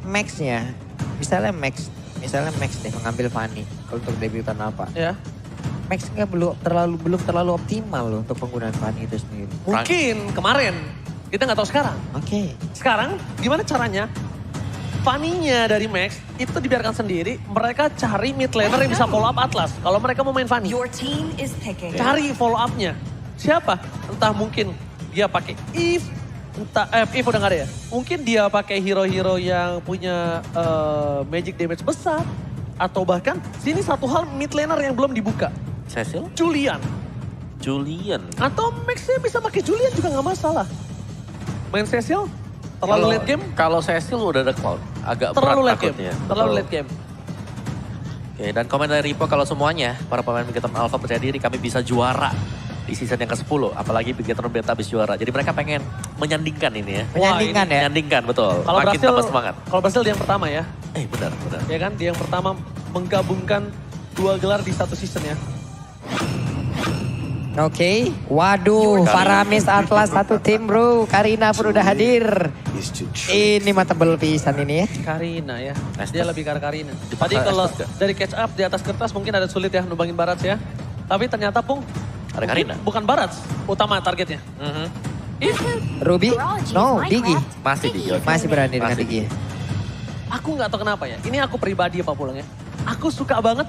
Max-nya, misalnya Max deh mengambil Fanny kalau untuk debutan apa. Ya. Max-nya belum terlalu optimal loh untuk penggunaan Fanny itu sendiri. Mungkin kemarin, kita nggak tahu sekarang. Oke. Sekarang gimana caranya? Fanny-nya dari Max itu dibiarkan sendiri, mereka cari mid laner yang bisa follow up Atlas. Kalau mereka mau main Fanny, Your team is picking. cari follow up-nya. Siapa? Entah mungkin dia pakai Eve, Eve udah gak ada ya? Mungkin dia pakai hero-hero yang punya magic damage besar. Atau bahkan sini satu hal mid laner yang belum dibuka. Cecil? Julian. Atau Max-nya bisa pakai Julian juga gak masalah. Main Cecil, terlalu late game. Kalau Cecil udah ada Cloud, agak Terlalu berat late game. takutnya. Terlalu Betul. late game. Oke, dan komen dari Ripo kalau semuanya, para pemain Bigetron Alpha percaya diri kami bisa juara di season yang ke-10. Apalagi Bigetron Beta habis juara. Jadi mereka pengen menyandingkan ini ya. Menyandingkan ya. Menyandingkan, betul. Kalau Makin berhasil, tambah semangat. kalau berhasil dia yang pertama ya. Benar. Ya kan, dia yang pertama menggabungkan 2 gelar di satu season ya. Oke, waduh, Paramis Atlas satu tim bro. Karina pun udah hadir. Ini mah tebel pisan ini ya. Karina ya, Nice. dia lebih ke arah Karina. Di Tadi pasar kalau Estes gak? dari catch up di atas kertas mungkin ada sulit ya numbangin Barats ya. Tapi ternyata Pung, Ada Karina. bukan Barats utama targetnya. Ruby? No, Digi. Masih di Masih berani dengan Masih. Digi. Aku nggak tahu kenapa ya, ini aku pribadi ya Pak Pulang ya. Aku suka banget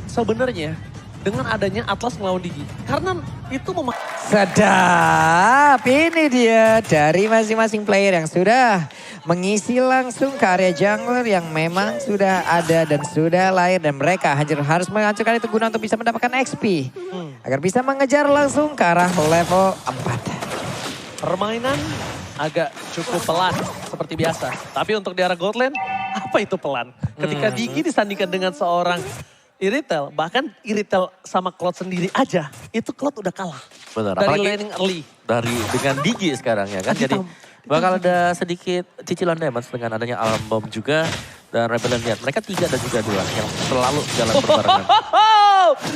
sebenarnya dengan adanya Atlas ngelawan Digi. Karena itu Sedap, ini dia dari masing-masing player yang sudah mengisi langsung ke area jungler yang memang sudah ada dan sudah lahir. Dan mereka harus menghancurkan itu guna untuk bisa mendapatkan XP. Agar bisa mengejar langsung ke arah level 4. permainan agak cukup pelan seperti biasa. Tapi untuk di arah Goldland, apa itu pelan? Ketika Digi disandingkan dengan seorang Iritel, bahkan Iritel sama Cloud sendiri aja, itu Cloud udah kalah. Benar, Dari apalagi laning early. dengan Digi sekarang ya kan. Jadi bakal ada sedikit cicilan damage dengan adanya Alarm Bomb juga. Dan Rebellion lihat, mereka 3 dan juga 2 yang selalu jalan berbarengan.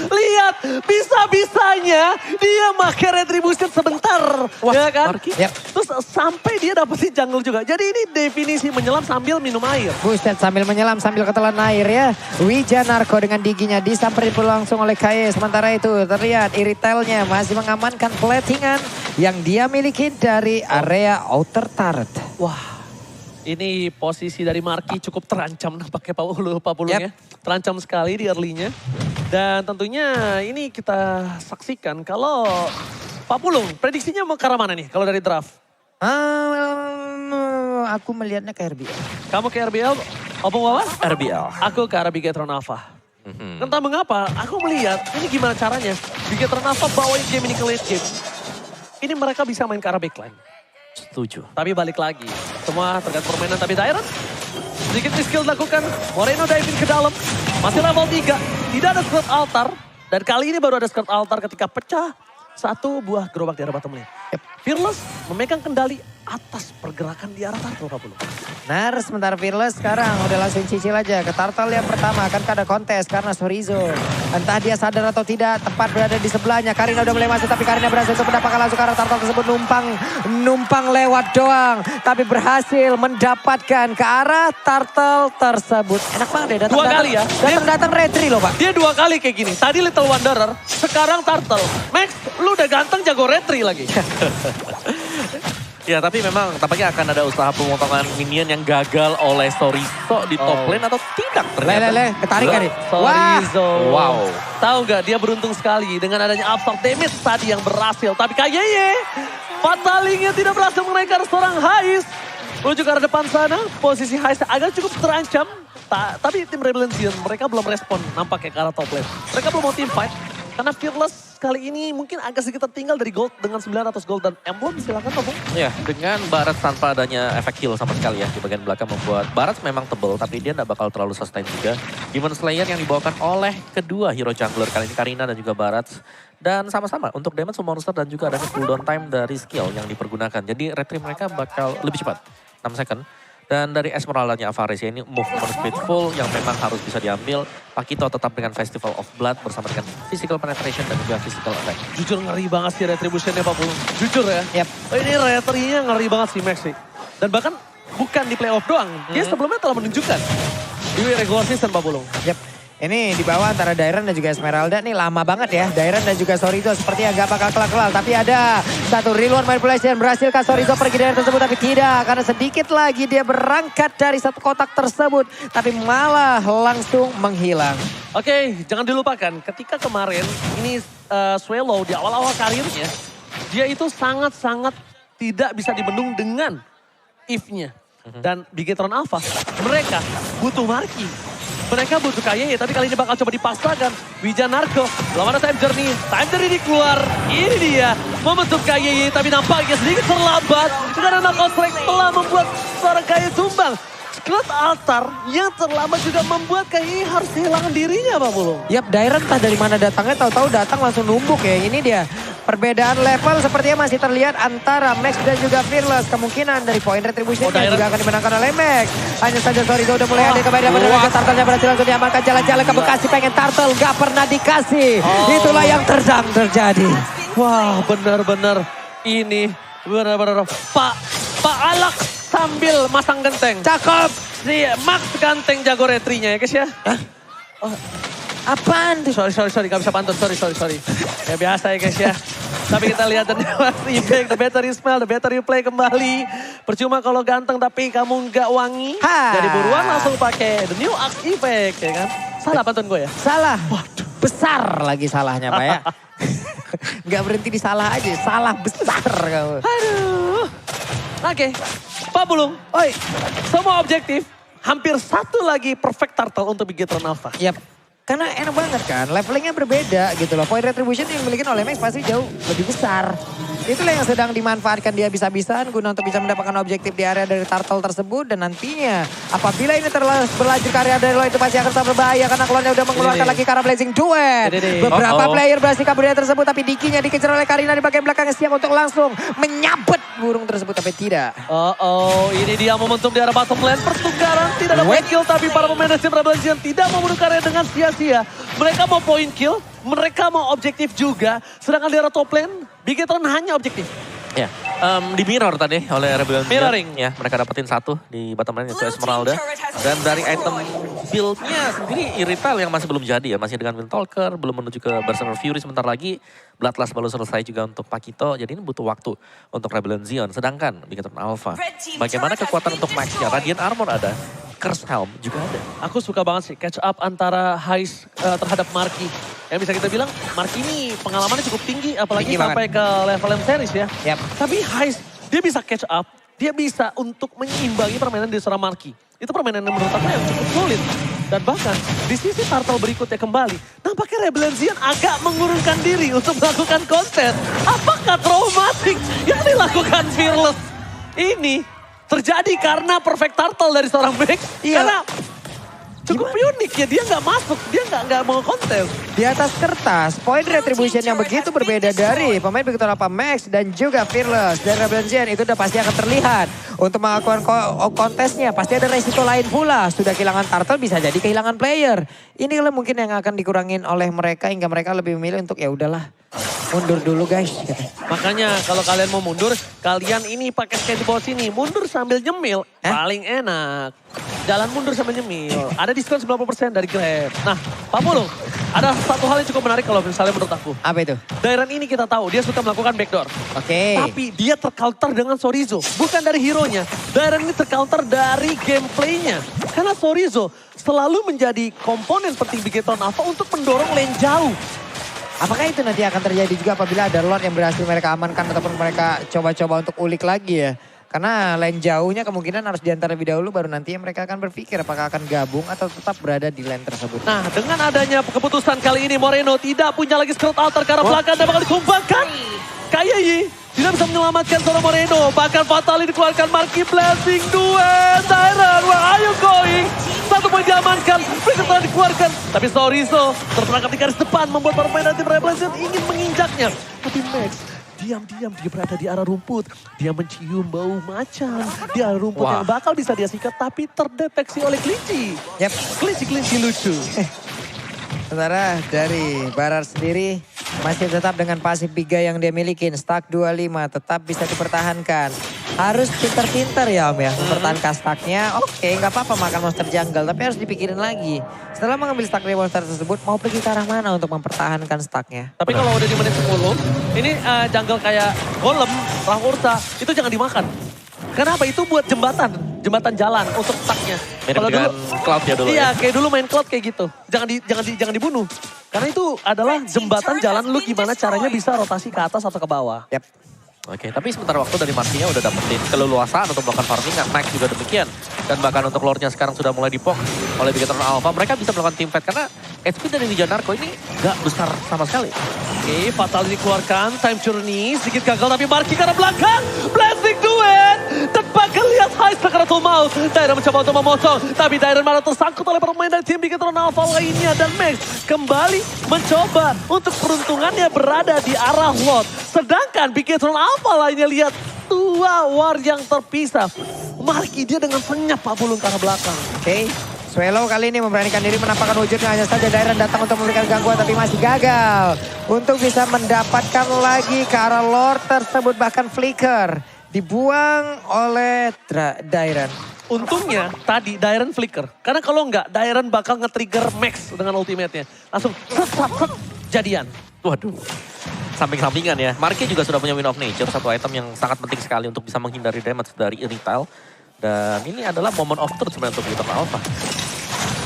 Lihat, bisa-bisanya dia pakai retribution sebentar. Wah, ya kan? Marky. Yap. Terus sampai dia dapetin jungle juga. Jadi ini definisi menyelam sambil minum air. Buset, sambil menyelam, sambil ketelan air ya. Wija Narko dengan Diginya disamperin pula langsung oleh Kaye. Sementara itu terlihat Iritelnya masih mengamankan platingan yang dia miliki dari area outer turret. Wah, ini posisi dari Marky cukup terancam nampaknya Pak Pulung ya. Terancam sekali di early-nya. Dan tentunya ini kita saksikan kalau Pak Pulung prediksinya mau ke arah mana nih kalau dari draft? Aku melihatnya ke RBL. Kamu ke RBL, Opung Wawa? RBL. Aku ke arah Bigetron Alpha. Entah mengapa, aku melihat ini gimana caranya Bigetron Alpha bawain game ini ke late game. Ini mereka bisa main ke arah backline. Setuju. Tapi balik lagi, semua tergantung permainan. Tapi Dairon, sedikit skill dilakukan. Moreno diving ke dalam, masih level 3. Tidak ada skirt altar. Dan kali ini baru ada skirt altar ketika pecah satu buah gerobak di arah bottom lane. Fearless memegang kendali atas pergerakan di arah Turtle Pak Pulung. Nah, sementara Fearless sekarang udah langsung cicil aja ke Turtle yang pertama. Kan ada kontes karena Sorizo. Entah dia sadar atau tidak, tepat berada di sebelahnya. Karina udah mulai masuk, tapi Karina berhasil untuk mendapatkan langsung ke arah Turtle tersebut. Numpang lewat doang. Tapi berhasil mendapatkan ke arah Turtle tersebut. Enak banget deh, Dua kali ya. Datang retri loh Pak. Dia 2 kali kayak gini. Tadi Little Wanderer, sekarang Turtle. Max, lu udah ganteng jago retri lagi. Ya tapi memang tampaknya akan ada usaha pemotongan minion yang gagal oleh Sorizo di top lane atau tidak ternyata. Lele, ketarik kan nih. Sorizo. Wow. Tahu nggak dia beruntung sekali dengan adanya absorb damage tadi yang berhasil. Tapi Kayeye, Fatalingnya tidak berhasil menaikkan seorang Hais. Menuju ke arah depan sana, posisi Hais agak cukup terancam. Tapi tim Rebellion mereka belum respon nampaknya ke arah top lane. Mereka belum mau team fight. Karena Fearless kali ini mungkin agak sedikit tertinggal dari gold dengan 900 gold dan emblem. Silakan Pak Bung. Ya, dengan Barat tanpa adanya efek heal sama sekali ya di bagian belakang membuat Barat memang tebel tapi dia tidak bakal terlalu sustain juga. Demon Slayer yang dibawakan oleh kedua hero jungler kali ini Karina dan juga Barat. Dan sama-sama untuk damage monster dan juga adanya cooldown time dari skill yang dipergunakan. Jadi retrieve mereka bakal lebih cepat, 6 second. Dan dari Esmeralda-nya Avaris ya, ini movement speed full yang memang harus bisa diambil. Pakito tetap dengan Festival of Blood bersama dengan physical penetration dan juga physical effect. Jujur ngeri banget sih retributionnya Pak Bung. Jujur ya. Yap. Ini retrinya ngeri banget sih Max sih. Dan bahkan bukan di playoff doang. Dia sebelumnya telah menunjukkan di regular season Pak Pulung. Yap. Ini di bawah antara Dairon dan juga Esmeralda nih lama banget ya. Dairon dan juga Sorizo sepertinya gak bakal kelak-kelak. Tapi ada satu real one manipulation. Berhasilkah Sorizo pergi dari tersebut? Tapi tidak. Karena sedikit lagi dia berangkat dari satu kotak tersebut. Tapi malah langsung menghilang. Oke, jangan dilupakan ketika kemarin ini Swallow di awal-awal karirnya. Dia itu sangat-sangat tidak bisa dibendung dengan if-nya. Dan Bigetron Alpha, mereka butuh Marky. Mereka butuh KYY, tapi kali ini bakal coba dipaksakan. Wijanarko, belum ada time journey. Time journey keluar, ini dia. Membentuk KYY, tapi nampaknya sedikit terlambat. Karena knockout strike telah membuat seorang KYY tumbang. Skrat altar yang terlambat juga membuat KYY harus kehilangan dirinya, Pak Pulung. Yap, Dairon entah dari mana datangnya, tahu-tahu datang langsung numbuk ya. Ini dia. Perbedaan level sepertinya masih terlihat antara Max dan juga Fearless. Kemungkinan dari point retribution juga akan dimenangkan oleh Max. Hanya saja Sorizo udah mulai ada kembali dapat Turtle-nya berhasil langsung diamankan. Jalan-jalan ke Bekasi pengen Turtle, gak pernah dikasih. Itulah yang sedang terjadi. Wah, benar-benar ini benar-benar Pak Alak sambil masang genteng. Cakep. Si Max ganteng jago retrinya ya guys ya. Oh, apaan tuh? Sorry, gak bisa pantun, sorry. Ya biasa ya guys ya. Tapi kita lihat dan impact, the better you smell, the better you play kembali. Percuma kalau ganteng tapi kamu nggak wangi. Jadi buruan langsung pakai the new Axe effect ya kan. Salah pantun gue ya? Salah. Waduh. Besar lagi salahnya Pak ya. Nggak berhenti di salah aja, salah besar kamu. Aduh. Oke, Pak Pulung. Oi. Semua objektif, hampir satu lagi perfect turtle untuk Bigetron Alpha. Yap. Karena enak banget kan, levelingnya berbeda gitu loh. Point retribution yang dimiliki oleh Max pasti jauh lebih besar. Itulah yang sedang dimanfaatkan dia bisa-bisaan guna untuk bisa mendapatkan objektif di area dari turtle tersebut. Dan nantinya apabila ini berlanjut ke area dari lo itu pasti akan sangat berbahaya. Karena keluarnya udah mengeluarkan lagi Kara Blazing Duet. Beberapa player berhasil kabur dari tersebut tapi Dikinya dikejar oleh Karina di bagian belakangnya siap untuk langsung menyabet burung tersebut tapi tidak. Ini dia momentum di arah bottom lane. Pertukaran tidak ada point kill tapi para pemain dari tim Rebellion tidak mau bunuh Karina dengan sia-sia. Mereka mau point kill, mereka mau objektif juga. Sedangkan di arah top lane, Bigetron hanya objektif. Ya, di mirror tadi oleh Rebellion. Mirroring. Ya, mereka dapetin satu di bottom lane itu Esmeralda. Dan dari item build-nya sendiri Irithel yang masih belum jadi ya. Masih dengan Windtalker, belum menuju ke Berserker Fury sebentar lagi. Bloodlust baru selesai juga untuk Pakito. Jadi ini butuh waktu untuk Rebellion Zion. Sedangkan Bigetron Alpha, bagaimana kekuatan untuk Max-nya? Radiant Armor ada. Curse Helm juga ada. Aku suka banget sih catch up antara Heist terhadap Marky. Yang bisa kita bilang Marky ini pengalamannya cukup tinggi. Apalagi tinggi sampai ke level M series ya. Yep. Tapi Heist dia bisa catch up. Dia bisa untuk menyeimbangi permainan di seorang Marky. Itu permainan yang menurut aku yang cukup sulit. Dan bahkan di sisi turtle berikutnya kembali. Nampaknya Rebellion Zion agak mengurungkan diri untuk melakukan kontes. Apakah traumatik yang dilakukan Fearless ini terjadi karena perfect turtle dari seorang Max? Iya. Karena cukup unik ya, dia nggak masuk, dia nggak mau kontes. Di atas kertas, point retribution yang begitu berbeda dari pemain Bigetron Alpha Max dan juga Fearless dan Rebellion Zion itu udah pasti akan terlihat. Untuk melakukan kontesnya pasti ada resiko lain pula. Sudah kehilangan turtle bisa jadi kehilangan player. Inilah mungkin yang akan dikurangin oleh mereka hingga mereka lebih memilih untuk ya udahlah. Mundur dulu guys. Makanya kalau kalian mau mundur, kalian ini pakai skateboard sini. Mundur sambil nyemil, paling enak. Jalan mundur sambil nyemil. Ada diskon 90% dari Grab. Nah, Pak Pulung, ada satu hal yang cukup menarik kalau misalnya menurut aku. Apa itu? Dairon ini kita tahu, dia suka melakukan backdoor. Oke. Tapi dia tercounter dengan Sorizo. Bukan dari hero-nya. Dairon ini tercounter dari gameplaynya. Karena Sorizo selalu menjadi komponen penting Bigetron Alpha untuk mendorong lane jauh. Apakah itu nanti akan terjadi juga apabila ada Lord yang berhasil mereka amankan ataupun mereka coba-coba untuk ulik lagi ya? Karena lane jauhnya kemungkinan harus diantar lebih dahulu baru nantinya mereka akan berpikir apakah akan gabung atau tetap berada di lane tersebut. Nah, dengan adanya keputusan kali ini Moreno tidak punya lagi Skrat Altar karena belakang dan bakal dikumpulkan. KYY tidak bisa menyelamatkan seorang Moreno. Bahkan Fatali dikeluarkan Marky Blazing Duet. Dairon, where are you going? Satu poin diamankan, Bigetron dikeluarkan. Tapi Sorizo terperangkap di garis depan membuat para pemain tim Rebellion ingin menginjaknya. Tapi Max diam-diam dia berada di arah rumput. Dia mencium bau macan di arah rumput yang bakal bisa dia sikat tapi terdeteksi oleh kelinci. Yap. Kelinci-kelinci lucu. Sementara dari Barat sendiri masih tetap dengan pasif Biga yang dia milikin. Stack 25 tetap bisa dipertahankan. Harus pinter-pinter ya Om ya. Mempertahankan stacknya. Oke, nggak apa-apa makan monster jungle. Tapi harus dipikirin lagi. Setelah mengambil stack dari monster tersebut mau pergi ke arah mana untuk mempertahankan stacknya. Tapi kalau udah di menit 10, ini jungle kayak Golem, Ursa, itu jangan dimakan. Kenapa? Itu buat jembatan jalan untuk stacknya. Mirip Kalau dengan Cloud ya dulu iya, ya. kayak dulu main Cloud kayak gitu. Jangan dibunuh. Karena itu adalah jembatan jalan lu gimana caranya bisa rotasi ke atas atau ke bawah. Yap. Oke, tapi sebentar waktu dari Martinya udah dapetin keleluasaan untuk melakukan farming. Max juga demikian. Dan bahkan untuk lore-nya sekarang sudah mulai dipok oleh Bigetron Alpha. Mereka bisa melakukan team fight karena HP dari Ninja Narco ini gak besar sama sekali. Oke, Fatal dikeluarkan, Time Journey, sedikit gagal tapi Marky ke arah belakang. Blessing duet, dan bahkan lihat Heist karena mau. Dairon mencoba untuk memotong, tapi Dairon malah tersangkut oleh pemain dari tim Bigetron Alpha lainnya. Dan Max kembali mencoba untuk peruntungannya berada di arah Lord. Sedangkan Bigetron Alpha lainnya lihat dua war yang terpisah. Marky dia dengan senyap Pak Bulung ke arah belakang. Oke. Swallow kali ini memberanikan diri menampakkan wujudnya. Hanya saja Dairon datang untuk memberikan gangguan tapi masih gagal. Untuk bisa mendapatkan lagi ke arah Lord tersebut. Bahkan Flicker dibuang oleh Dairon. Untungnya tadi Dairon flicker. Karena kalau enggak Dairon bakal nge-trigger Max dengan ultimate-nya. Langsung set, jadian. Waduh. Samping-sampingan ya. Marky juga sudah punya Wind of Nature. Satu item yang sangat penting sekali untuk bisa menghindari damage dari retail. Dan ini adalah moment of truth sebenarnya untuk Bigetron Alpha.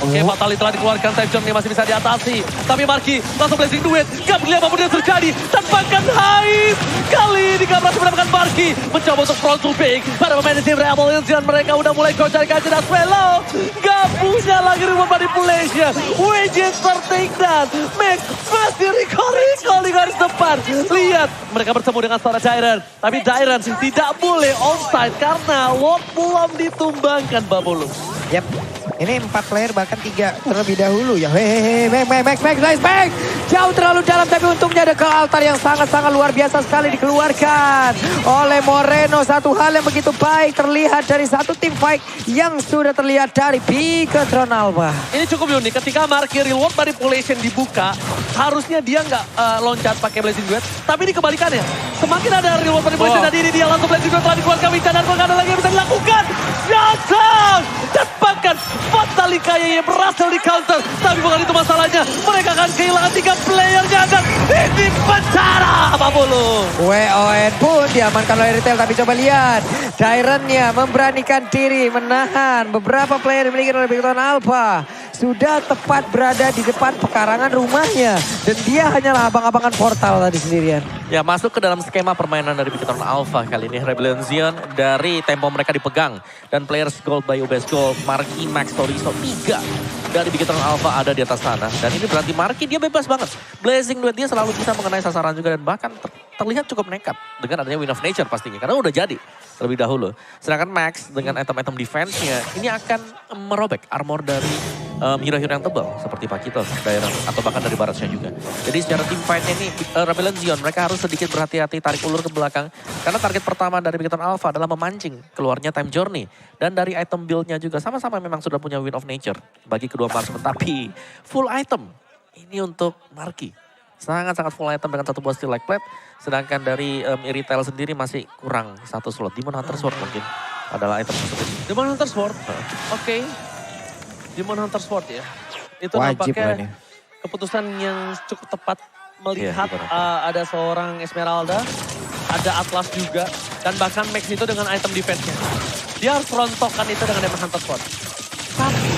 Oke, Fatali telah dikeluarkan, Time Journey masih bisa diatasi. Tapi Marky langsung blessing duet, gak peduli apapun yang terjadi. Tanpakan Heist, kali ini gak berhasil mendapatkan Marky. Mencoba untuk front to pick, pada pemain tim Revolution mereka udah mulai gocek kaca dan Swallow. Gak punya lagi rumah manipulation. Widget tertake down, Max masih recall di garis depan. Lihat, mereka bertemu dengan seorang Dairon. Tapi Dairon tidak boleh onside karena Lord belum ditumbangkan Babulu. Yap. Ini 4 player bahkan 3 terlebih dahulu ya. Hehehe, Max, nice Max. Jauh terlalu dalam tapi untungnya ada ke altar yang sangat-sangat luar biasa sekali dikeluarkan oleh Moreno. Satu hal yang begitu baik terlihat dari satu tim fight yang sudah terlihat dari Bigetron Alpha. Ini cukup unik ketika Marky reward manipulation dibuka, harusnya dia nggak loncat pakai blazing duet, tapi ini kebalikannya. Semakin ada reward manipulation dan ini dia langsung blazing duet telah dikeluarkan Wicca dan nggak ada lagi yang bisa dilakukan. Shutdown! Dan bahkan Fatali kayaknya berhasil di counter, tapi bukan itu masalahnya. Mereka akan kehilangan 3 playernya dan ini penjara apa bulu. WON pun diamankan oleh retail tapi coba lihat. Daironnya memberanikan diri menahan beberapa player yang dimiliki oleh Bigetron Alpha. Sudah tepat berada di depan pekarangan rumahnya. Dan dia hanyalah abang-abangan portal tadi sendirian. Ya, masuk ke dalam skema permainan dari Bigetron Alpha kali ini. Rebellion dari tempo mereka dipegang. Dan players gold by UBS Gold, Marky, Max, Toriso, 3 dari Bigetron Alpha ada di atas sana. Dan ini berarti Marky dia bebas banget. Blazing duet dia selalu bisa mengenai sasaran juga. Dan bahkan terlihat cukup nekat dengan adanya Wind of Nature pastinya. Karena udah jadi terlebih dahulu. Sedangkan Max dengan item-item defense-nya ini akan merobek armor dari hero-hero yang tebal seperti Pakito, Dairon, atau bahkan dari Baratnya juga. Jadi secara team fight-nya ini Rebellion Zion mereka harus sedikit berhati-hati tarik ulur ke belakang. Karena target pertama dari Bigetron Alpha adalah memancing keluarnya Time Journey. Dan dari item build-nya juga sama-sama memang sudah punya Wind of Nature bagi kedua marksman. Tapi full item ini untuk Marky. Sangat-sangat full item dengan satu buah steel like plate. Sedangkan dari retail sendiri masih kurang satu slot. Demon Hunter Sword mungkin adalah item tersebut. Demon Hunter Sword, oke. Demon Hunter Sword ya. Itu Wajib nampaknya keputusan yang cukup tepat melihat ada seorang Esmeralda, ada Atlas juga, dan bahkan Max itu dengan item defense-nya. Dia harus rontokkan itu dengan Demon Hunter Sword. Tapi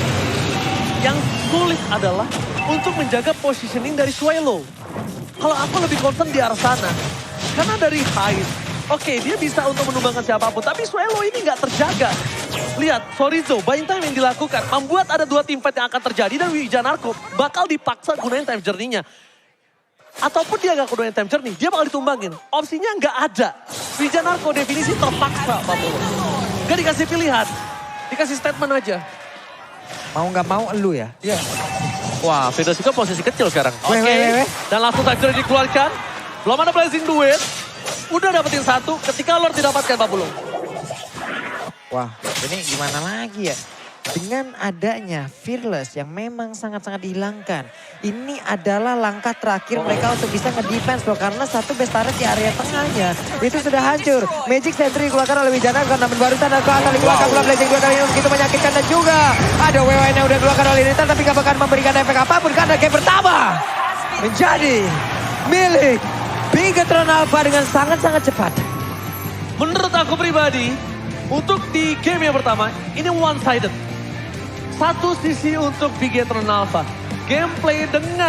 yang sulit adalah untuk menjaga positioning dari Swallow. Kalau aku lebih concern di arah sana. Karena dari Heist, oke, dia bisa untuk menumbangkan siapapun, tapi Swallow ini nggak terjaga. Lihat, Sorizo, buying time yang dilakukan membuat ada 2 team fight yang akan terjadi dan Wija Narco bakal dipaksa gunain time journey-nya. Ataupun dia nggak gunain time journey, dia bakal ditumbangin. Opsinya nggak ada. Wija Narco definisi terpaksa, Pak Polo. Gak dikasih pilihan, dikasih statement aja. Mau nggak mau elu ya? Iya. Wah, Vedos juga posisi kecil sekarang. Oke, dan langsung time journey dikeluarkan. Belum ada blazing duet. Udah dapetin 1 ketika Lord didapatkan Pak Bulung. Wah, ini gimana lagi ya? dengan adanya Fearless yang memang sangat-sangat dihilangkan. Ini adalah langkah terakhir mereka untuk bisa nge-defense bro. Karena satu base turret di area tengahnya itu sudah hancur. Magic Sentry dikeluarkan oleh Wijana karena barusan ada ke atas di belakang bola Blazing dua kali ini begitu menyakitkan. Dan juga ada WWN yang udah dikeluarkan oleh Nita tapi gak bakal memberikan efek apapun karena game pertama menjadi milik Bigetron Alpha dengan sangat-sangat cepat. Menurut aku pribadi, untuk di game yang pertama, ini one-sided. Satu sisi untuk Bigetron Alpha. Gameplay dengan